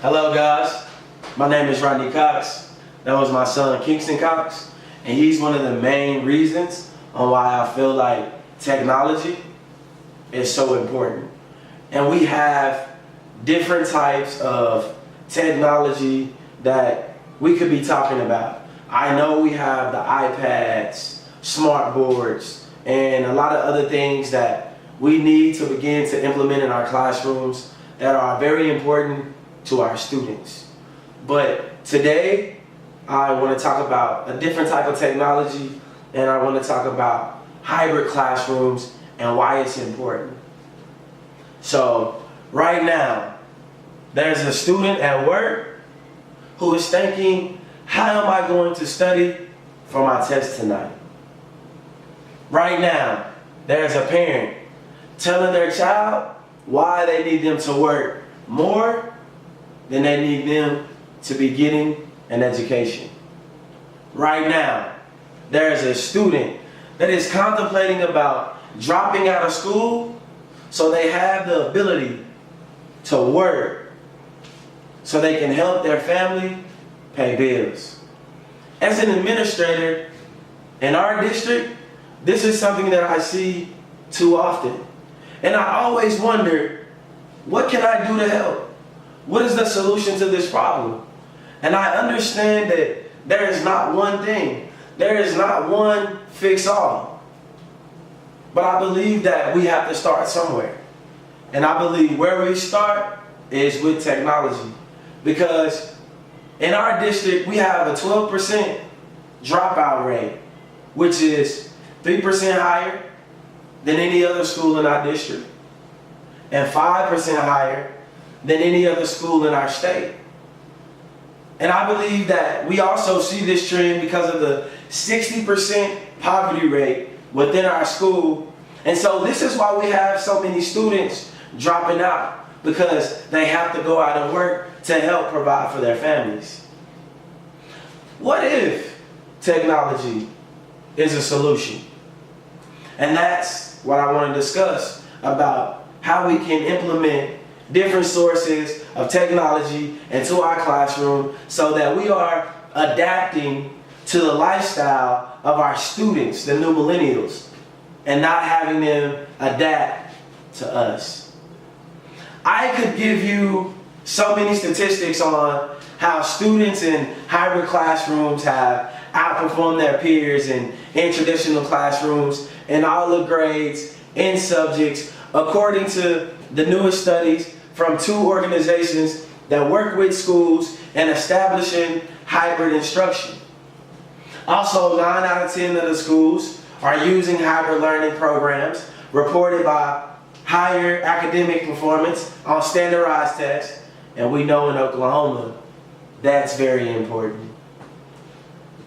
Hello guys, my name is Rodney Cox. That was my son Kingston Cox, and he's one of the main reasons on why I feel like technology is so important. And we have different types of technology that we could be talking about. I know we have the iPads, smart boards, and a lot of other things that we need to begin to implement in our classrooms that are very important to our students. But today, I want to talk about a different type of technology, and I want to talk about hybrid classrooms and why it's important. So, right now, there's a student at work who is thinking, how am I going to study for my test tonight? Right now, there's a parent telling their child why they need them to work more than they need them to be getting an education. Right now, there's a student that is contemplating about dropping out of school so they have the ability to work so they can help their family pay bills. As an administrator in our district, this is something that I see too often. And I always wonder, what can I do to help? What is the solution to this problem? And I understand that there is not one thing. There is not one fix-all. But I believe that we have to start somewhere. And I believe where we start is with technology. Because in our district, we have a 12% dropout rate, which is 3% higher than any other school in our district, and 5% higher than any other school in our state. And I believe that we also see this trend because of the 60% poverty rate within our school. And so this is why we have so many students dropping out, because they have to go out and work to help provide for their families. What if technology is a solution? And that's what I want to discuss about how we can implement different sources of technology into our classroom so that we are adapting to the lifestyle of our students, the new millennials, and not having them adapt to us. I could give you so many statistics on how students in hybrid classrooms have outperformed their peers in traditional classrooms in all the grades, in subjects, according to the newest studies from 2 organizations that work with schools in establishing hybrid instruction. Also, 9 out of 10 of the schools are using hybrid learning programs reported by higher academic performance on standardized tests. And we know in Oklahoma, that's very important.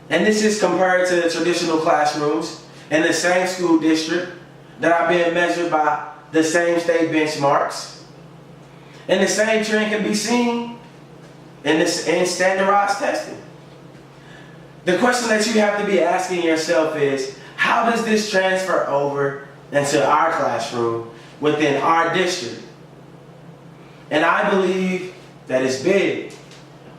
And this is compared to the traditional classrooms in the same school district that are being measured by the same state benchmarks. And the same trend can be seen in standardized testing. The question that you have to be asking yourself is, how does this transfer over into our classroom within our district? And I believe that it's big,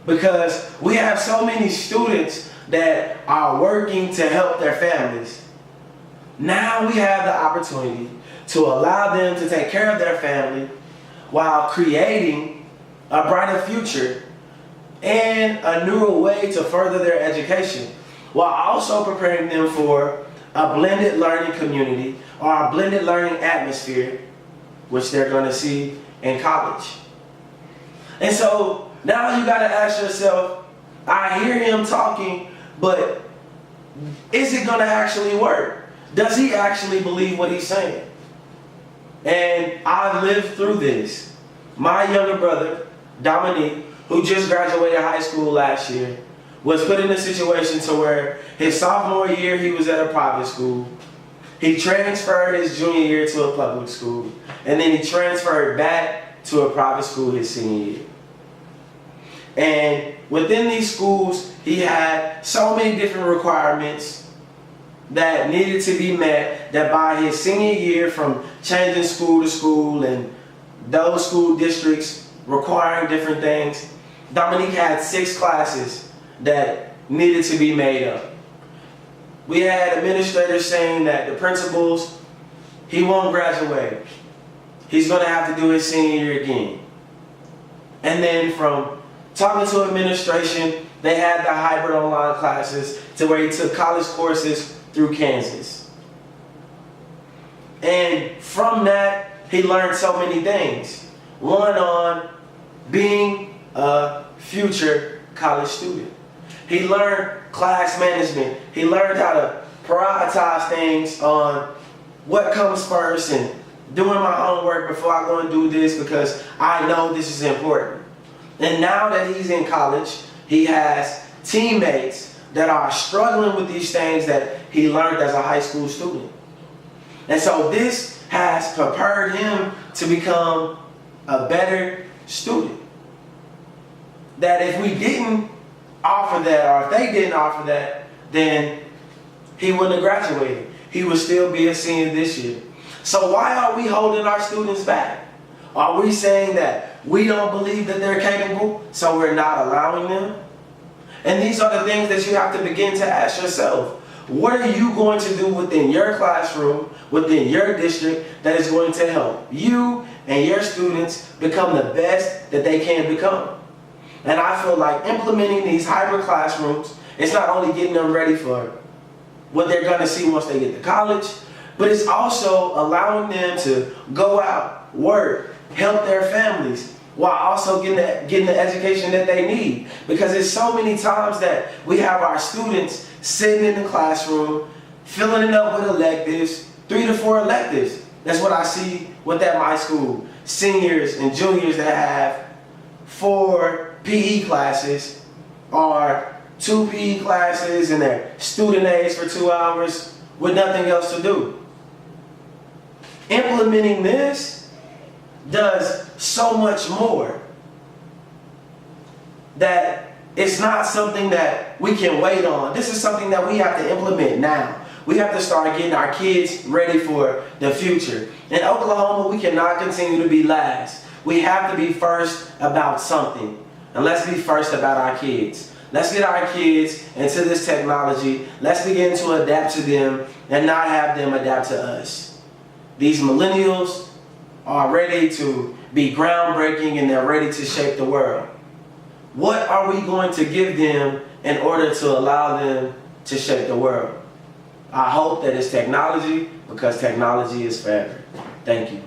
because we have so many students that are working to help their families. Now we have the opportunity to allow them to take care of their family while creating a brighter future and a newer way to further their education, while also preparing them for a blended learning community or a blended learning atmosphere, which they're going to see in college. And so now you got to ask yourself, I hear him talking, but is it going to actually work? Does he actually believe what he's saying? And I've lived through this. My younger brother, Dominique, who just graduated high school last year, was put in a situation to where his sophomore year he was at a private school. He transferred his junior year to a public school, and then he transferred back to a private school his senior year. And within these schools, he had so many different requirements that needed to be met, that by his senior year, from changing school to school and those school districts requiring different things, Dominique had 6 classes that needed to be made up. We had administrators saying that the principals, he won't graduate. He's going to have to do his senior year again. And then from talking to administration, they had the hybrid online classes to where he took college courses through Kansas. And from that, he learned so many things. One on being a future college student. He learned class management. He learned how to prioritize things on what comes first and doing my homework before I go and do this because I know this is important. And now that he's in college, he has teammates that are struggling with these things that he learned as a high school student. And so this has prepared him to become a better student. That if we didn't offer that, or if they didn't offer that, then he wouldn't have graduated. He would still be a senior this year. So why are we holding our students back? Are we saying that we don't believe that they're capable, so we're not allowing them? And these are the things that you have to begin to ask yourself. What are you going to do within your classroom, within your district, that is going to help you and your students become the best that they can become? And I feel like implementing these hybrid classrooms, it's not only getting them ready for what they're going to see once they get to college, but it's also allowing them to go out, work, help their families, while also getting the education that they need. Because there's so many times that we have our students sitting in the classroom, filling it up with electives, 3 to 4 electives. That's what I see with at my school. Seniors and juniors that have 4 PE classes or 2 PE classes and their student aids for 2 hours with nothing else to do. Implementing this does so much more that it's not something that we can wait on. This is something that we have to implement now. We have to start getting our kids ready for the future. In Oklahoma, we cannot continue to be last. We have to be first about something. And let's be first about our kids. Let's get our kids into this technology. Let's begin to adapt to them and not have them adapt to us. These millennials are ready to be groundbreaking and they're ready to shape the world. What are we going to give them in order to allow them to shape the world? I hope that it's technology, because technology is forever. Thank you.